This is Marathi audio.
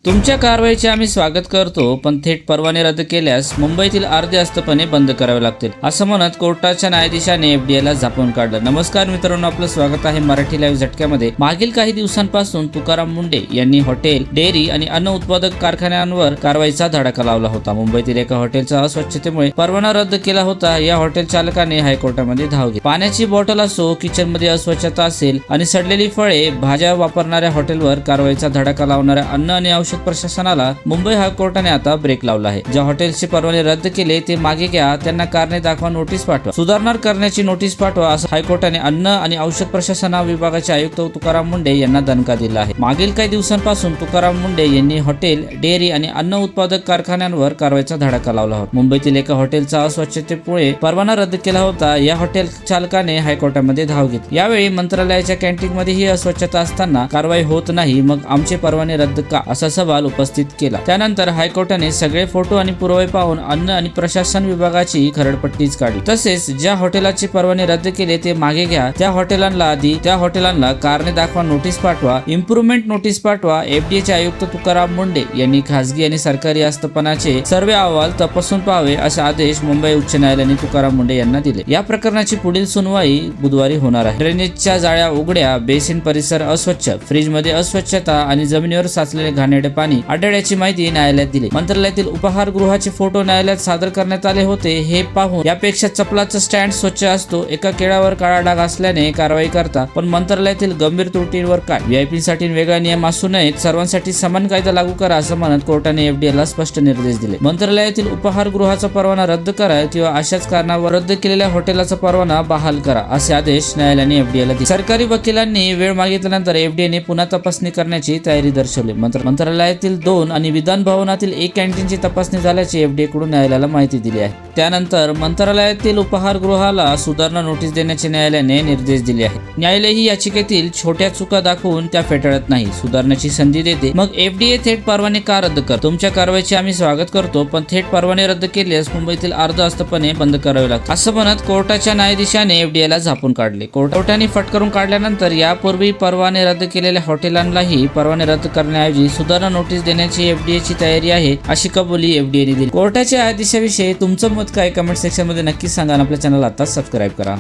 तुमच्या कारवाईचे आम्ही स्वागत करतो, पण थेट परवाने रद्द केल्यास मुंबईतील अर्धे आस्थापने बंद करावे लागतील, असं म्हणत कोर्टाच्या न्यायाधीशाने एफडीएला झापून काढलं. नमस्कार मित्रांनो, आपलं स्वागत आहे मराठी लाईव्ह झटक्यामध्ये. मागील काही दिवसांपासून तुकाराम मुंढे यांनी हॉटेल, डेअरी आणि अन्न उत्पादक कारखान्यांवर कारवाईचा धडाका लावला होता. मुंबईतील एका हॉटेलचा अस्वच्छतेमुळे परवाना रद्द केला होता. या हॉटेल चालकाने हायकोर्टामध्ये धाव घेतली. पाण्याची बॉटल असो, किचनमध्ये अस्वच्छता असेल आणि सडलेली फळे, भाज्या वापरणाऱ्या हॉटेलवर कारवाईचा धडाका लावणाऱ्या अन्न आणि औषध प्रशासनाला मुंबई हायकोर्टाने आता ब्रेक लावला आहे. ज्या हॉटेल्सचे परवाने रद्द केले ते मागे घ्या, त्यांना कारणे दाखवा, नोटीस पाठवा, सुधारणा करण्याची नोटीस पाठवा, असं हायकोर्टाने अन्न आणि औषध प्रशासन विभागाचे आयुक्त तुकाराम मुंढे यांना दणका दिला आहे. मागील काही दिवसांपासून तुकाराम मुंढे यांनी हॉटेल, डेअरी आणि अन्न उत्पादक कारखान्यांवर कारवाईचा धडाका लावला होता. मुंबईतील एका हॉटेलचा अस्वच्छतेमुळे परवाना रद्द केला होता. या हॉटेल चालकाने हायकोर्टामध्ये धाव घेतली. यावेळी मंत्रालयाच्या कॅन्टीनमध्ये ही अस्वच्छता असताना कारवाई होत नाही, मग आमचे परवाने रद्द का, असा सवाल उपस्थित केला. त्यानंतर हायकोर्टाने सगळे फोटो आणि पुरावे पाहून अन्न आणि प्रशासन विभागाची खरडपट्टीच काढली. तसेच ज्या हॉटेलाचे परवाने रद्द केले ते मागे घ्या, त्या हॉटेलांना कारणे दाखवा, नोटीस पाठवा, इम्प्रुव्हमेंट नोटीस पाठवा. एफडीएचे आयुक्त तुकाराम मुंढे यांनी खासगी आणि सरकारी आस्थापनाचे सर्व अहवाल तपासून पाहावे, असे आदेश मुंबई उच्च न्यायालयाने तुकाराम मुंढे यांना दिले. या प्रकरणाची पुढील सुनवाई बुधवारी होणार आहे. ड्रेनेजच्या जाळ्या उघड्या, बेसिन परिसर अस्वच्छ, फ्रीजमध्ये अस्वच्छता आणि जमिनीवर साचलेले घाणेरडे पाणी आढळल्याची माहिती न्यायालयात दिली. मंत्रालयातील उपहारगृहाचे फोटो न्यायालयात सादर करण्यात आले होते. हे पाहून यापेक्षा चपलाचा स्टँड स्वच्छ असतो, एका केळावर काळा डाग असल्याने कारवाई करता, पण मंत्रालयातील गंभीर त्रुटींवर काय? व्हीआयपी साठी वेगळा नियम असू नयेत, सर्वांसाठी समान कायदा लागू करा, असं म्हणत कोर्टाने एफडीएला स्पष्ट निर्देश दिले. मंत्रालयातील उपहारगृहाचा परवाना रद्द करा किंवा अशाच कारणावर रद्द केलेल्या हॉटेलचा परवाना बहाल करा, असे आदेश न्यायालयाने एफडीएला दिले. सरकारी वकिलांनी वेळ मागितल्यानंतर एफडीएने पुन्हा तपासणी करण्याची तयारी दर्शवली. मंत्रालयातील 2 आणि विधान भवनातील 1 कॅन्टीनची तपासणी झाल्याची एफडीए कडून न्यायालयाला माहिती दिली आहे. त्यानंतर मंत्रालयातील उपहारगृहाला सुधारणा नोटीस देण्याचे न्यायालयाने निर्देश दिले आहेत. न्यायालय ही याचिकेतील छोट्या चुका दाखवून त्या फेटाळत नाही, सुधारण्याची संधी देते. मग एफडीए थेट परवाने का रद्द करतो? तुमच्या कारवाईचे आम्ही स्वागत करतो, पण थेट परवाने रद्द केल्यास मुंबईतील अर्ध आस्थापने बंद करावे लागतात, असं म्हणत कोर्टाच्या न्यायाधीशाने एफडीएला झापून काढले. कोर्टाने फटकारून काढल्यानंतर यापूर्वी परवाने रद्द केलेल्या हॉटेलांनाही परवाने रद्द करण्याऐवजी सुधारणा नोटीस देण्याची एफडीएची तयारी आहे, अशी कबुली एफडीएने दिली. कोर्टाच्या आदेशाविषयी तुमचं मत काय? कमेंट सेक्शन मध्ये नक्की सांगा. आपल्या चॅनलला आता सबस्क्राईब करा.